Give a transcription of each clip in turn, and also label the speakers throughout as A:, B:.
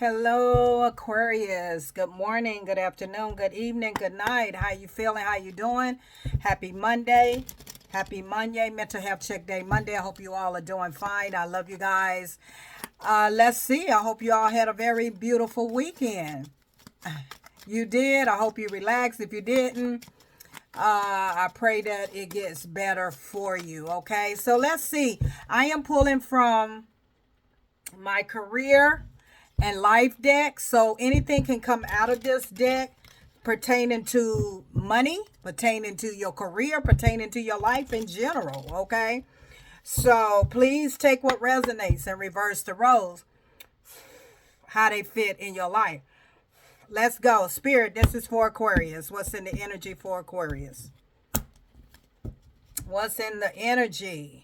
A: Hello, Aquarius. Good morning, good afternoon, good evening, good night. How you feeling? How you doing? Happy Monday. Happy Monday, Mental Health Check Day Monday. I hope you all are doing fine. I love you guys. Let's see. I hope you all had a very beautiful weekend. You did. I hope you relaxed. If you didn't, I pray that it gets better for you. Okay, so let's see. I am pulling from my career and life deck. So anything can come out of this deck pertaining to money, pertaining to your career, pertaining to your life in general. Okay. So please take what resonates and reverse the roles, how they fit in your life. Let's go. Spirit, this is for Aquarius. What's in the energy for Aquarius? What's in the energy?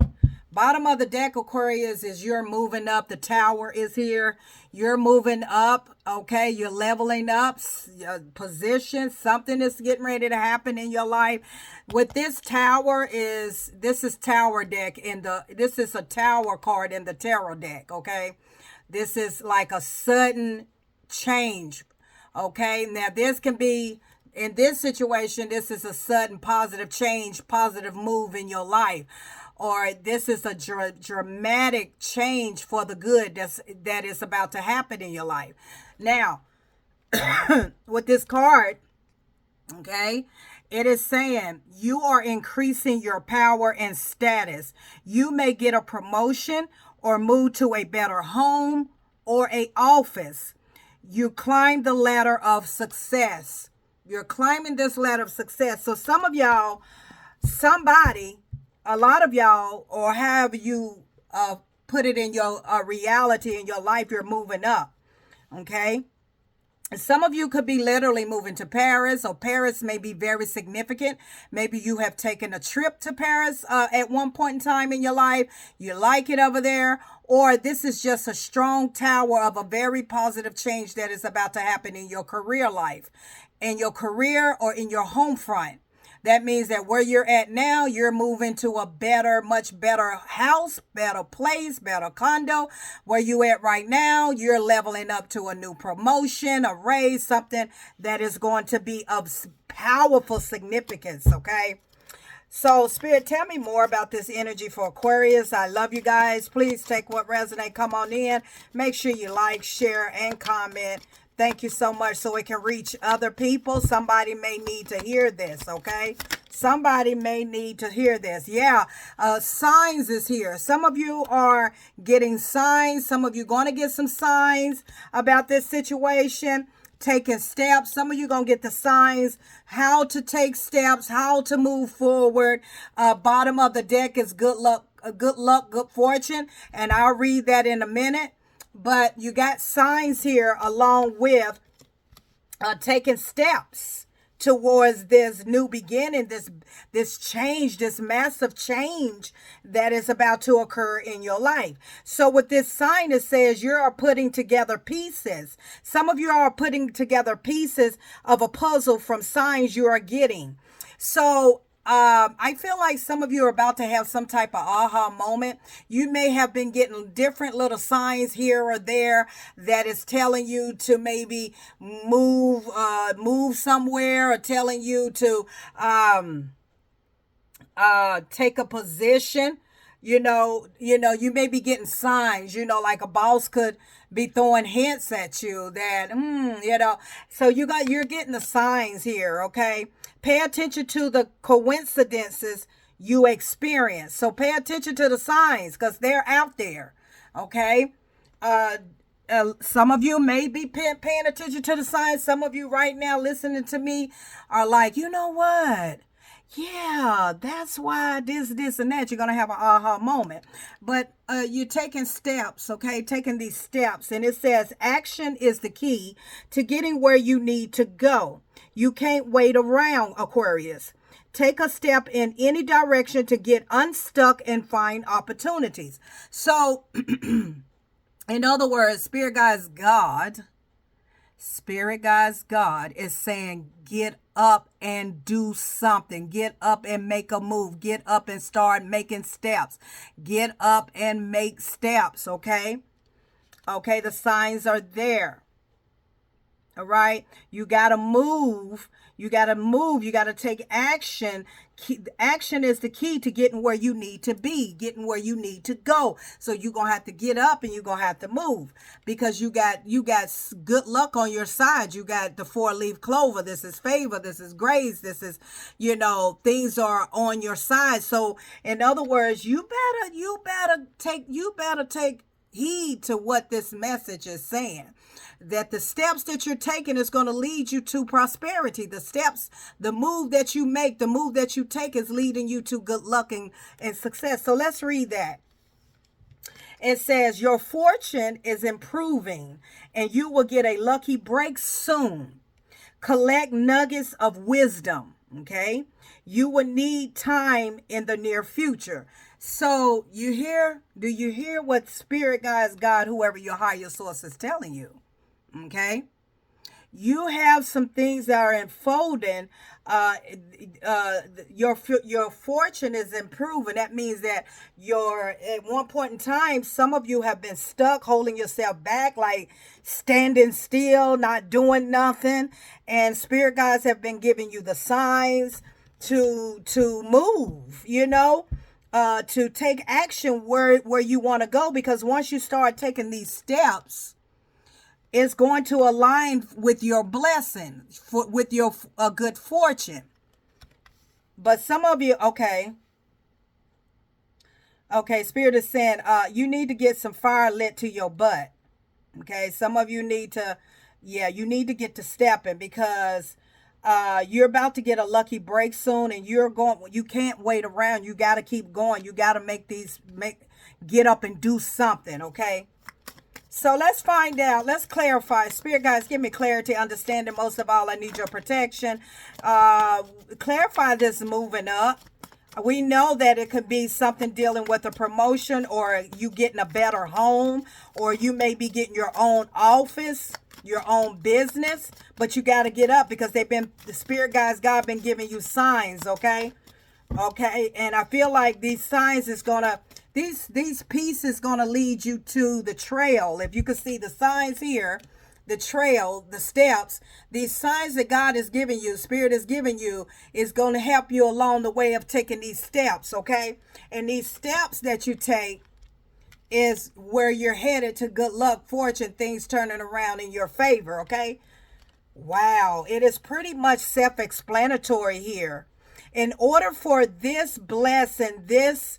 A: Bottom of the deck, Aquarius, is you're moving up. The tower is here. You're moving up. Okay. You're leveling up your position. Something is getting ready to happen in your life. With this tower this is tower deck this is a tower card in the tarot deck. Okay. This is like a sudden change. Okay. Now this can be, in this situation, this is a sudden positive change, positive move in your life. Or this is a dramatic change for the good that is about to happen in your life. Now, with this card, okay, it is saying you are increasing your power and status. You may get a promotion or move to a better home or a office. You climb the ladder of success. You're climbing this ladder of success. So some of y'all, a lot of y'all, or have you put it in your reality in your life, you're moving up. Okay. Some of you could be literally moving to Paris, or Paris may be very significant. Maybe you have taken a trip to Paris at one point in time in your life. You like it over there. Or this is just a strong tower of a very positive change that is about to happen in your career life, in your career or in your home front. That means that where you're at now, you're moving to a better, much better house, better place, better condo. Where you at right now, you're leveling up to a new promotion, a raise, something that is going to be of powerful significance, okay? So, Spirit, tell me more about this energy for Aquarius. I love you guys. Please take what resonates. Come on in. Make sure you like, share, and comment. Thank you so much, so it can reach other people. Somebody may need to hear this, okay? Somebody may need to hear this. Yeah, signs is here. Some of you are getting signs. Some of you going to get some signs about this situation. Taking steps. Some of you going to get the signs, how to take steps, how to move forward. Bottom of the deck is good luck, good fortune. And I'll read that in a minute. But you got signs here along with taking steps towards this new beginning, this change, this massive change that is about to occur in your life. So with this sign, it says you are putting together pieces. Some of you are putting together pieces of a puzzle from signs you are getting. So I feel like some of you are about to have some type of aha moment. You may have been getting different little signs here or there that is telling you to maybe move somewhere, or telling you to take a position. You you may be getting signs, like a boss could be throwing hints at you that, so you're getting the signs here. Okay. Pay attention to the coincidences you experience. So pay attention to the signs, because they're out there. Okay. Some of you may be paying attention to the signs. Some of you right now listening to me are like, you know what? Yeah, that's why this, and that. You're going to have an aha moment. But you're taking steps, okay? Taking these steps. And it says action is the key to getting where you need to go. You can't wait around, Aquarius. Take a step in any direction to get unstuck and find opportunities. So, in other words, Spirit Guides God is saying, get up and do something. Get up and make a move. Get up and start making steps. Get up and make steps, okay? Okay, the signs are there. All right. You got to move. You got to move. You got to take action. Action is the key to getting where you need to be, getting where you need to go. So you're going to have to get up and you're going to have to move, because you got good luck on your side. You got the 4-leaf clover. This is favor. This is grace. This is, things are on your side. So in other words, you better take heed to what this message is saying. That the steps that you're taking is going to lead you to prosperity. The move that you make, the move that you take is leading you to good luck and success. So let's read that. It says, your fortune is improving and you will get a lucky break soon. Collect nuggets of wisdom. Okay. You will need time in the near future. So do you hear what spirit guides, God, whoever your higher source is telling you? Okay. You have some things that are unfolding. Your fortune is improving. That means that at one point in time, some of you have been stuck, holding yourself back, like standing still, not doing nothing. And spirit guides have been giving you the signs to move, to take action where you want to go. Because once you start taking these steps, it's going to align with your blessing, with your good fortune. But some of you, okay, Spirit is saying, you need to get some fire lit to your butt. Okay, some of you need to, you need to get to stepping, because you're about to get a lucky break soon, and you can't wait around. You got to keep going. You got to get up and do something. Okay. So let's find out. Let's clarify. Spirit guides, give me clarity, understanding. Most of all, I need your protection. Clarify this moving up. We know that it could be something dealing with a promotion, or you getting a better home, or you may be getting your own office, your own business. But you got to get up, because the spirit guides, God been giving you signs. Okay. And I feel like these signs is gonna. These pieces going to lead you to the trail. If you can see the signs here, the trail, the steps, these signs that God is giving you, Spirit is giving you, is going to help you along the way of taking these steps, okay? And these steps that you take is where you're headed to good luck, fortune, things turning around in your favor, okay? Wow, it is pretty much self-explanatory here. In order for this blessing, this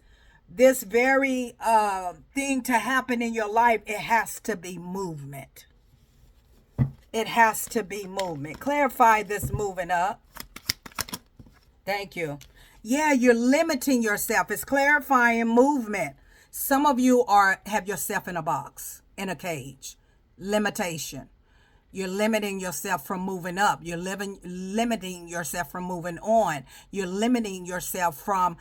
A: very thing to happen in your life, it has to be movement. It has to be movement. Clarify this moving up. Thank you. Yeah, you're limiting yourself. It's clarifying movement. Some of you have yourself in a box, in a cage. Limitation. You're limiting yourself from moving up. You're limiting yourself from moving on. You're limiting yourself from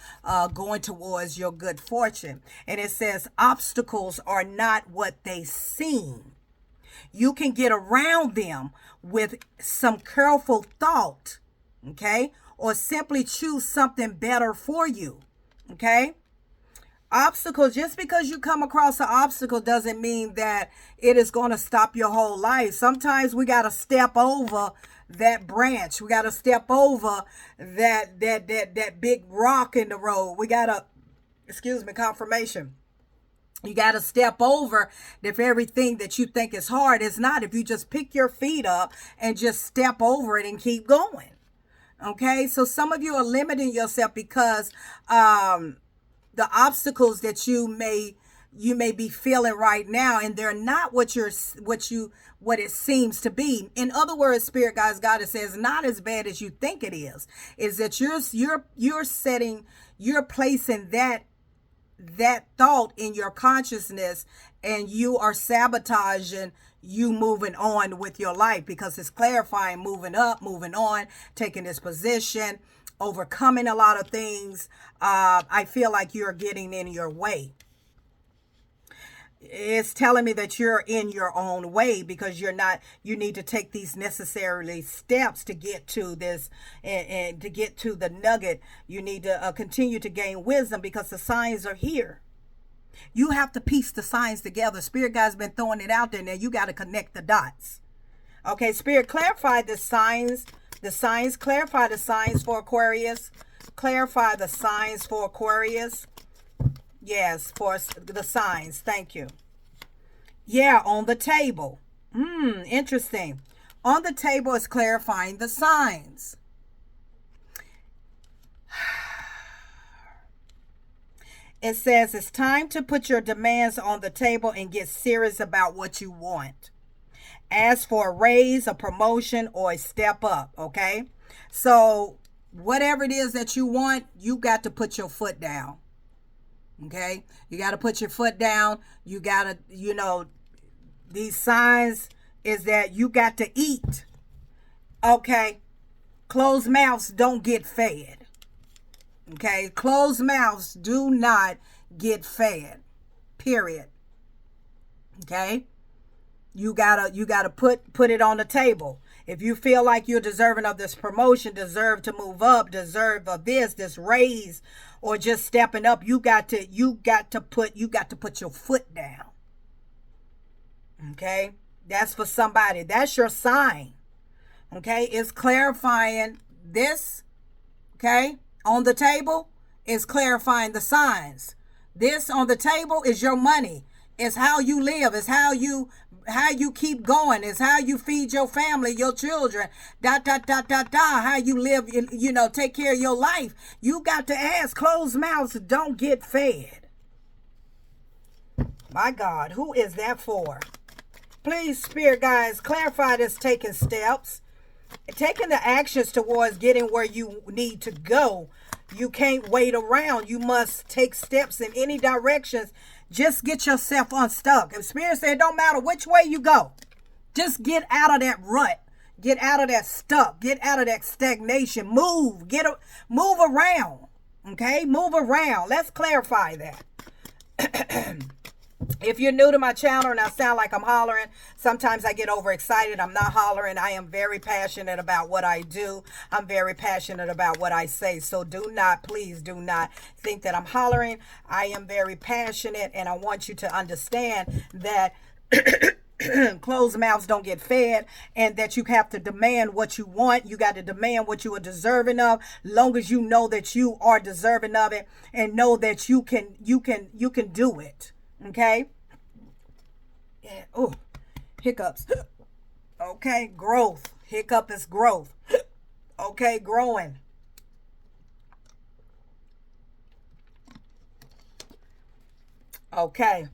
A: going towards your good fortune. And it says obstacles are not what they seem. You can get around them with some careful thought, okay? Or simply choose something better for you, okay? Obstacles, just because you come across an obstacle doesn't mean that it is going to stop your whole life. Sometimes we got to step over that branch. We got to step over that big rock in the road. We got to, confirmation. You got to step over the very thing that you think is hard. It's not, if you just pick your feet up and just step over it and keep going. Okay. So some of you are limiting yourself because, the obstacles that you may be feeling right now, and they're not what it seems to be. In other words, Spirit guides, God, it says not as bad as you think it is that you're placing that thought in your consciousness, and you are sabotaging you moving on with your life, because it's clarifying moving up, moving on, taking this position, overcoming a lot of things. I feel like you're getting in your way. It's telling me that you're in your own way, because you need to take these necessarily steps to get to this, and to get to the nugget. You need to continue to gain wisdom, because the signs are here. You have to piece the signs together. Spirit guide's been throwing it out there. Now you got to connect the dots. Okay, Spirit, clarify the signs. The signs, clarify the signs for Aquarius. Clarify the signs for Aquarius. Yes, for the signs. Thank you. Yeah, on the table. Interesting. On the table is clarifying the signs. It says it's time to put your demands on the table and get serious about what you want. Ask for a raise, a promotion, or a step up, okay? So whatever it is that you want, you got to put your foot down, okay? You got to put your foot down. You got to, these signs is that you got to eat, okay? Closed mouths don't get fed, okay? Closed mouths do not get fed, period, okay? You gotta put it on the table. If you feel like you're deserving of this promotion, deserve to move up, deserve of this raise, or just stepping up, you got to put your foot down. Okay? That's for somebody. That's your sign. Okay? It's clarifying this, okay? On the table is clarifying the signs. This on the table is your money. It's how you live. It's how you keep going. It's how you feed your family, your children, how you live, take care of your life. You got to ask. Closed mouths don't get fed. My God, who is that for? Please, Spirit guys, clarify this taking steps. Taking the actions towards getting where you need to go. You can't wait around. You must take steps in any directions. Just get yourself unstuck. If Spirit said it don't matter which way you go, just get out of that rut. Get out of that stuck. Get out of that stagnation. Move. Move around. Okay? Move around. Let's clarify that. If you're new to my channel and I sound like I'm hollering, sometimes I get overexcited. I'm not hollering. I am very passionate about what I do. I'm very passionate about what I say. So please do not think that I'm hollering. I am very passionate, and I want you to understand that closed mouths don't get fed, and that you have to demand what you want. You got to demand what you are deserving of, long as you know that you are deserving of it, and know that you can do it. Okay. Yeah. Oh, hiccups. Okay. Growth. Hiccup is growth. Okay. Growing. Okay.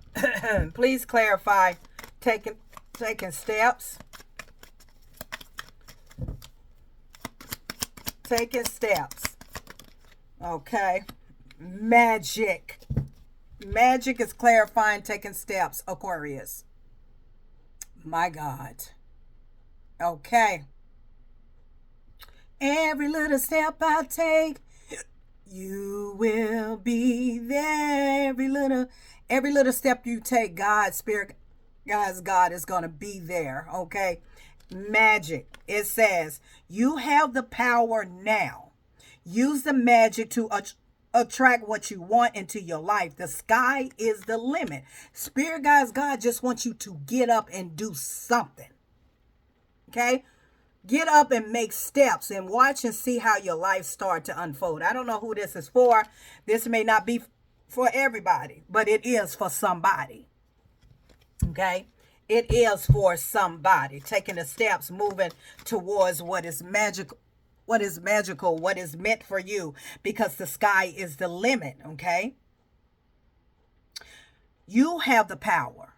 A: Please clarify. Taking steps. Taking steps. Okay. Magic. Magic is clarifying, taking steps, Aquarius. My God. Okay. Every little step I take, you will be there. Every little step you take, God, Spirit, guys, God is going to be there. Okay. Magic. It says, you have the power now. Use the magic to attract what you want into your life. The sky is the limit. Spirit guys, God just wants you to get up and do something. Okay? Get up and make steps and watch and see how your life start to unfold. I don't know who this is for. This may not be for everybody, but it is for somebody. Okay? It is for somebody. Taking the steps, moving towards what is magical. What is magical, what is meant for you, because the sky is the limit, okay? You have the power.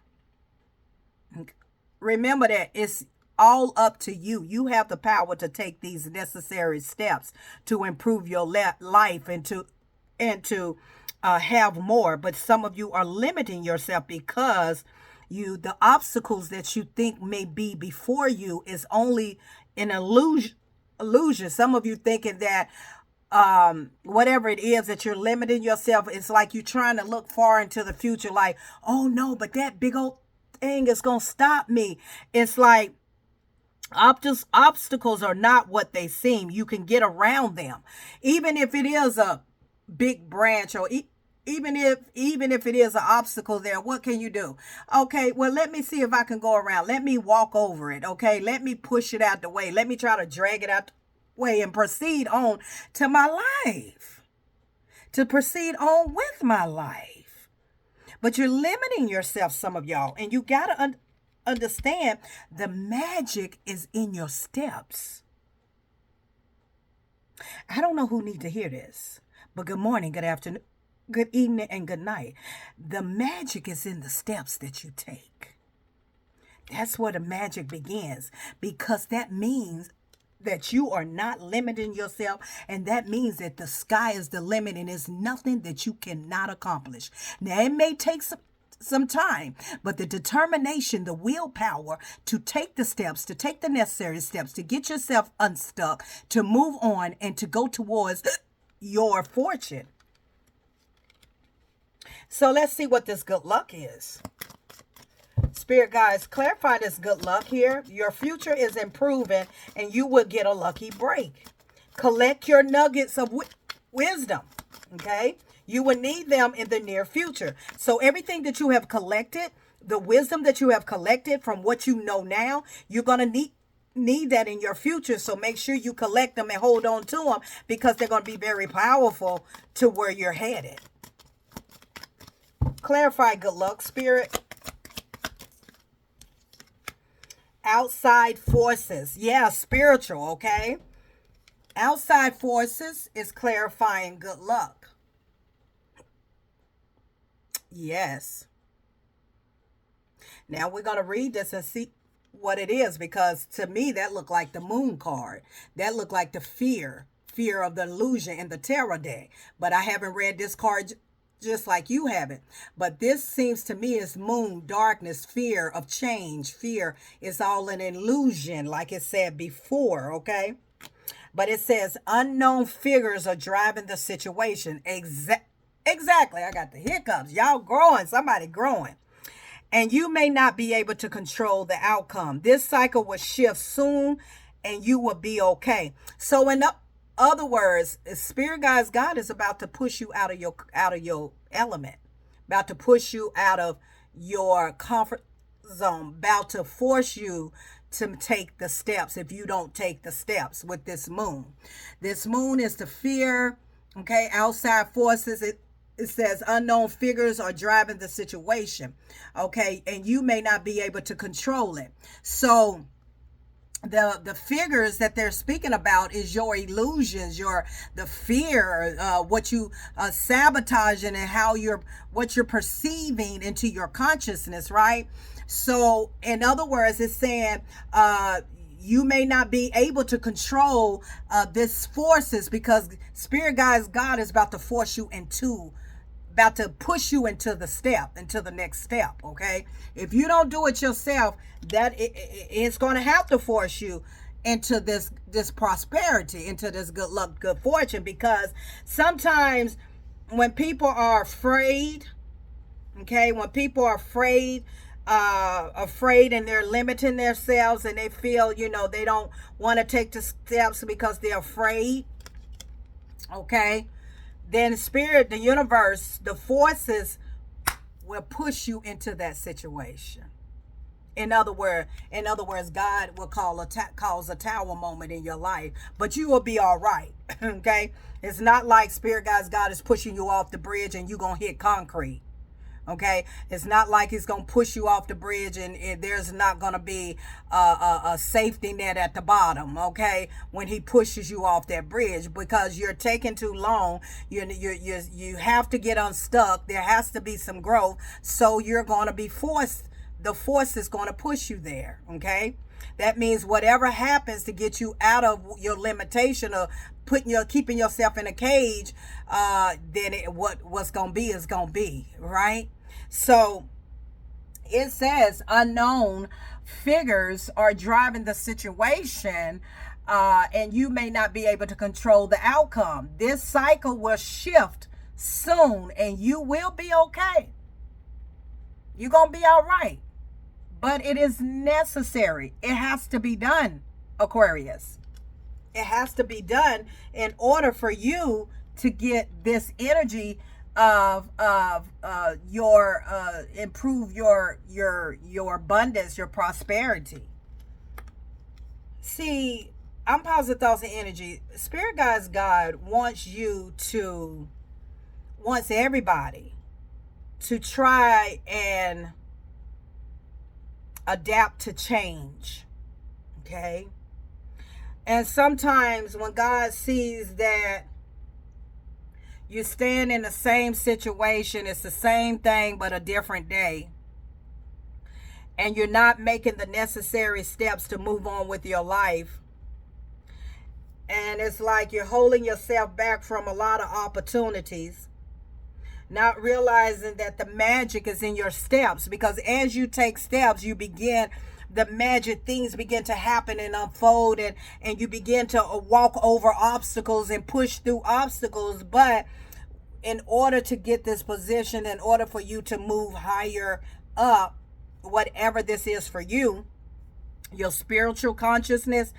A: Remember that it's all up to you. You have the power to take these necessary steps to improve your life and to have more. But some of you are limiting yourself because the obstacles that you think may be before you is only an illusion. Some of you thinking that whatever it is that you're limiting yourself, it's like you're trying to look far into the future, like, oh no, but that big old thing is gonna stop me. It's like obstacles are not what they seem. You can get around them, even if it is a big branch, or even if it is an obstacle there, what can you do? Okay, well, let me see if I can go around. Let me walk over it. Okay, let me push it out the way. Let me try to drag it out the way and proceed on to my life. To proceed on with my life. But you're limiting yourself, some of y'all, and you got to understand the magic is in your steps. I don't know who need to hear this, but good morning, good afternoon, good evening, and good night. The magic is in the steps that you take. That's where the magic begins, because that means that you are not limiting yourself, and that means that the sky is the limit and there's nothing that you cannot accomplish. Now, it may take some time, but the determination, the willpower to take the steps, to take the necessary steps, to get yourself unstuck, to move on, and to go towards your fortune. So let's see what this good luck is. Spirit guides, clarify this good luck here. Your future is improving and you will get a lucky break. Collect your nuggets of wisdom, okay? You will need them in the near future. So everything that you have collected, the wisdom that you have collected from what you know now, you're going to need that in your future. So make sure you collect them and hold on to them, because they're going to be very powerful to where you're headed. Clarify good luck, Spirit. Outside forces. Yeah, spiritual, okay? Outside forces is clarifying good luck. Yes. Now we're going to read this and see what it is, because to me that looked like the moon card. That looked like the fear of the illusion in the tarot deck. But I haven't read this card just like you haven't. But this seems to me is moon, darkness, fear of change. Fear is all an illusion, like it said before, okay? But it says unknown figures are driving the situation. Exactly. I got the hiccups. Y'all growing. Somebody growing. And you may not be able to control the outcome. This cycle will shift soon and you will be okay. So in other words, Spirit guides, God is about to push you out of your element, about to push you out of your comfort zone, about to force you to take the steps if you don't take the steps with this moon. This moon is the fear, okay, outside forces. It says unknown figures are driving the situation, okay, and you may not be able to control it. So the figures that they're speaking about is your illusions, the fear, what you sabotaging, and what you're perceiving into your consciousness, right? So in other words, it's saying you may not be able to control this forces, because Spirit guides, God is about to push you into the next step, okay? If you don't do it yourself, that it's going to have to force you into this prosperity, into this good luck, good fortune, because sometimes when people are afraid, okay, when people are afraid and they're limiting themselves, and they feel, they don't want to take the steps because they're afraid, okay, then Spirit, the universe, the forces will push you into that situation. In other words, God will cause a tower moment in your life, but you will be all right. Okay, it's not like Spirit guides, God is pushing you off the bridge and you're gonna hit concrete. Okay, it's not like he's gonna push you off the bridge and there's not gonna be a safety net at the bottom. Okay, when he pushes you off that bridge, because you're taking too long, you have to get unstuck. There has to be some growth, so you're gonna be forced. The force is gonna push you there. Okay, that means whatever happens to get you out of your limitation of keeping yourself in a cage, then what's gonna be is gonna be, right? So it says unknown figures are driving the situation, and you may not be able to control the outcome. This cycle will shift soon and you will be okay. You're gonna be all right. But it is necessary. It has to be done, Aquarius. It has to be done in order for you to get this energy of your improve your abundance, your prosperity. See, I'm positive thoughts and energy. Spirit guides God wants everybody to try and adapt to change. Okay? And sometimes when God sees that you stand in the same situation, it's the same thing but a different day, and you're not making the necessary steps to move on with your life, and it's like you're holding yourself back from a lot of opportunities, not realizing that the magic is in your steps, because as you take steps, you begin the magic, things begin to happen and unfold, and you begin to walk over obstacles and push through obstacles. But in order to get this position, in order for you to move higher up, whatever this is for you, your spiritual consciousness,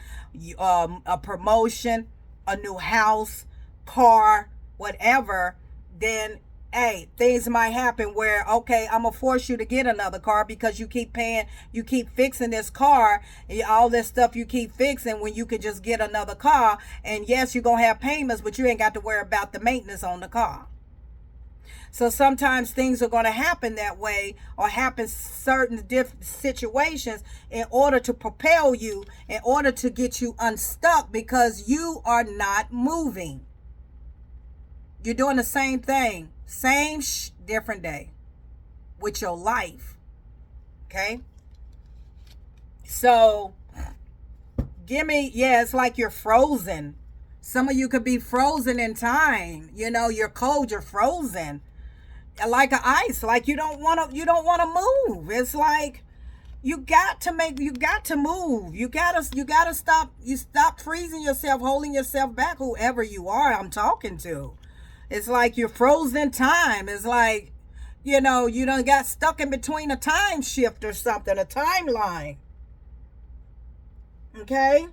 A: a promotion, a new house, car, whatever, then hey, things might happen where, okay, I'm gonna force you to get another car because you keep paying, you keep fixing this car, all this stuff you keep fixing, when you could just get another car. And yes, you're gonna have payments, but you ain't got to worry about the maintenance on the car. So sometimes things are going to happen that way, or happen certain different situations, in order to propel you, in order to get you unstuck, because you are not moving. You're doing the same thing, same different day with your life. Okay? So, it's like you're frozen. Some of you could be frozen in time. You're cold, you're frozen. Like an ice, like you don't want to move. It's like you got to move. You gotta stop freezing yourself, holding yourself back, whoever you are I'm talking to. It's like you're frozen in time. It's like, you done got stuck in between a time shift or something, a timeline. Okay?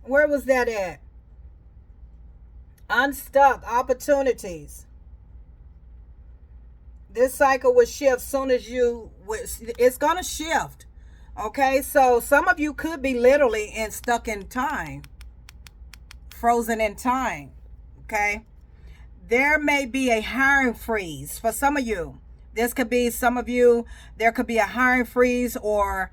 A: Where was that at? Unstuck opportunities. This cycle will shift soon as it's going to shift. Okay, so some of you could be literally stuck in time, frozen in time. Okay, there may be a hiring freeze for some of you. There could be a hiring freeze, or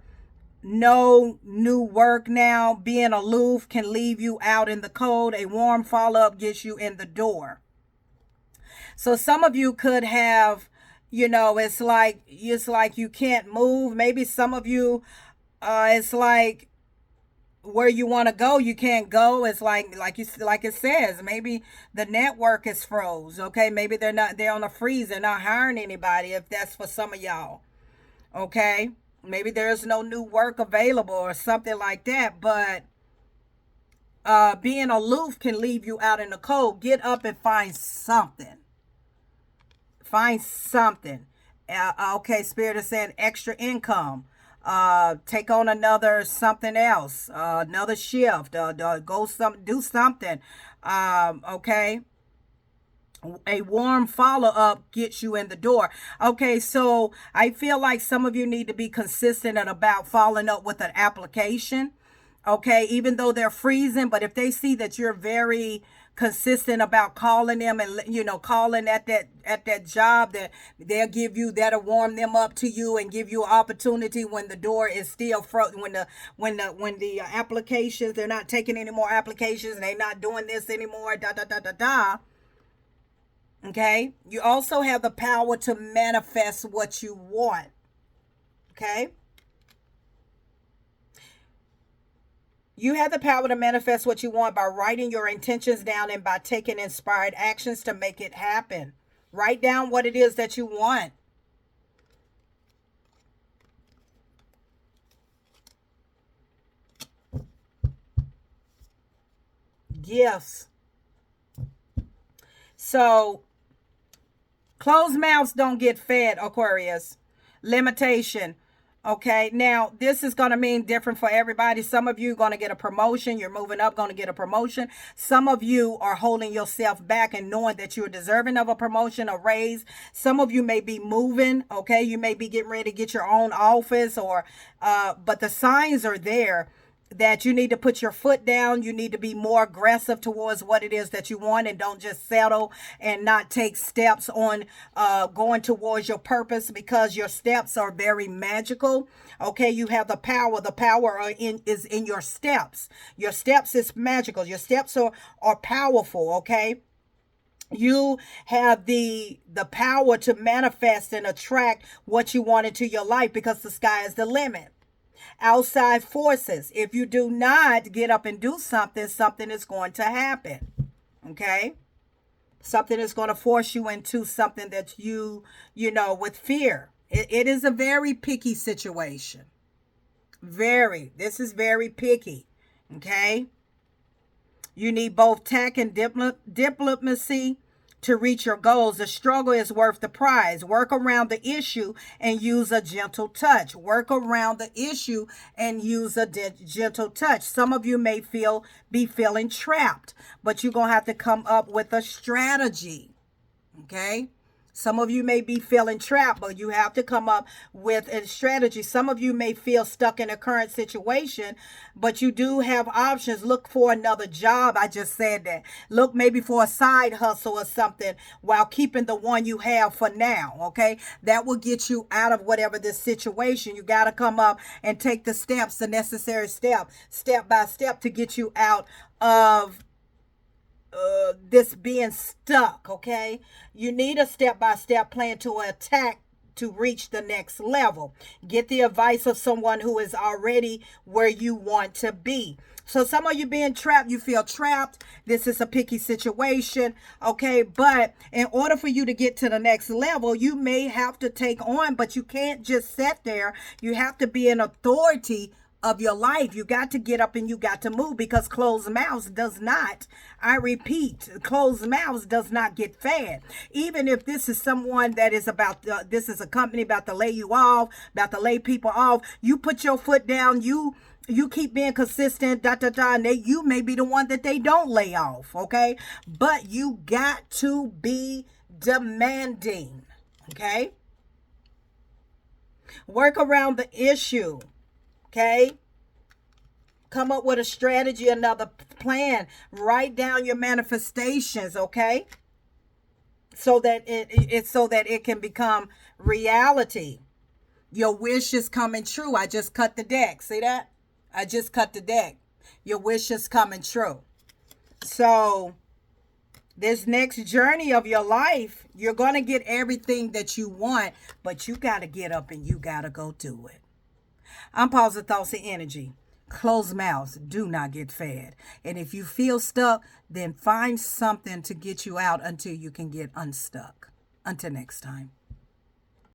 A: no new work now. Being aloof can leave you out in the cold. A warm follow-up gets you in the door. So some of you could have, it's like you can't move. Maybe some of you, it's like where you want to go, you can't go. It's like it says, maybe the network is froze. Okay, maybe they're on a freeze. They're not hiring anybody, if that's for some of y'all. Okay. Maybe there's no new work available or something like that. But being aloof can leave you out in the cold. Get up and find something. Find something. Okay, Spirit is saying extra income. Take on another something else. Another shift. Do something. Okay. A warm follow-up gets you in the door. Okay, so I feel like some of you need to be consistent about following up with an application. Okay, even though they're freezing, but if they see that you're very consistent about calling them, and calling at that job, that that'll warm them up to you and give you an opportunity when the door is still frozen, when the applications, they're not taking any more applications, and they're not doing this anymore, Okay, you also have the power to manifest what you want. Okay, you have the power to manifest what you want by writing your intentions down and by taking inspired actions to make it happen. Write down what it is that you want. Gifts. So, closed mouths don't get fed, Aquarius. Limitation. Okay, now this is going to mean different for everybody. Some of you are going to get a promotion. You're moving up, going to get a promotion. Some of you are holding yourself back and knowing that you're deserving of a promotion, a raise. Some of you may be moving. Okay, you may be getting ready to get your own office, or but the signs are there that you need to put your foot down. You need to be more aggressive towards what it is that you want, and don't just settle and not take steps on going towards your purpose, because your steps are very magical. Okay, you have the power. The power is in your steps. Your steps is magical. Your steps are powerful. Okay, you have the power to manifest and attract what you want into your life, because the sky is the limit. Outside forces, if you do not get up and do something, something is going to happen. Okay, something is going to force you into something that with fear. It is a very picky situation. This is very picky. Okay, you need both tact and diplomacy to reach your goals. The struggle is worth the prize. Work around the issue and use a gentle touch. Work around the issue and use a gentle touch. Some of you may be feeling trapped, but you're going to have to come up with a strategy. Okay? Some of you may be feeling trapped, but you have to come up with a strategy. Some of you may feel stuck in a current situation, but you do have options. Look for another job. I just said that. Look maybe for a side hustle or something while keeping the one you have for now, okay? That will get you out of whatever this situation. You got to come up and take the steps, the necessary step by step, to get you out of this being stuck. Okay, you need a step-by-step plan to attack to reach the next level. Get the advice of someone who is already where you want to be. So some of you being trapped, you feel trapped. This is a picky situation. Okay, but in order for you to get to the next level, you may have to take on, but you can't just sit there. You have to be an authority of your life. You got to get up and you got to move, because closed mouths does not, I repeat, closed mouths does not get fed. Even if this is someone that is this is a company about to lay you off, about to lay people off, you put your foot down, you keep being consistent, and you may be the one that they don't lay off, okay? But you got to be demanding, okay? Work around the issue. Okay, come up with a strategy, another plan. Write down your manifestations, okay, so that it can become reality. Your wish is coming true. I just cut the deck. See that? I just cut the deck. Your wish is coming true. So this next journey of your life, you're going to get everything that you want, but you got to get up and you got to go do it. I'm pausing thoughts and energy. Closed mouths do not get fed. And if you feel stuck, then find something to get you out until you can get unstuck. Until next time.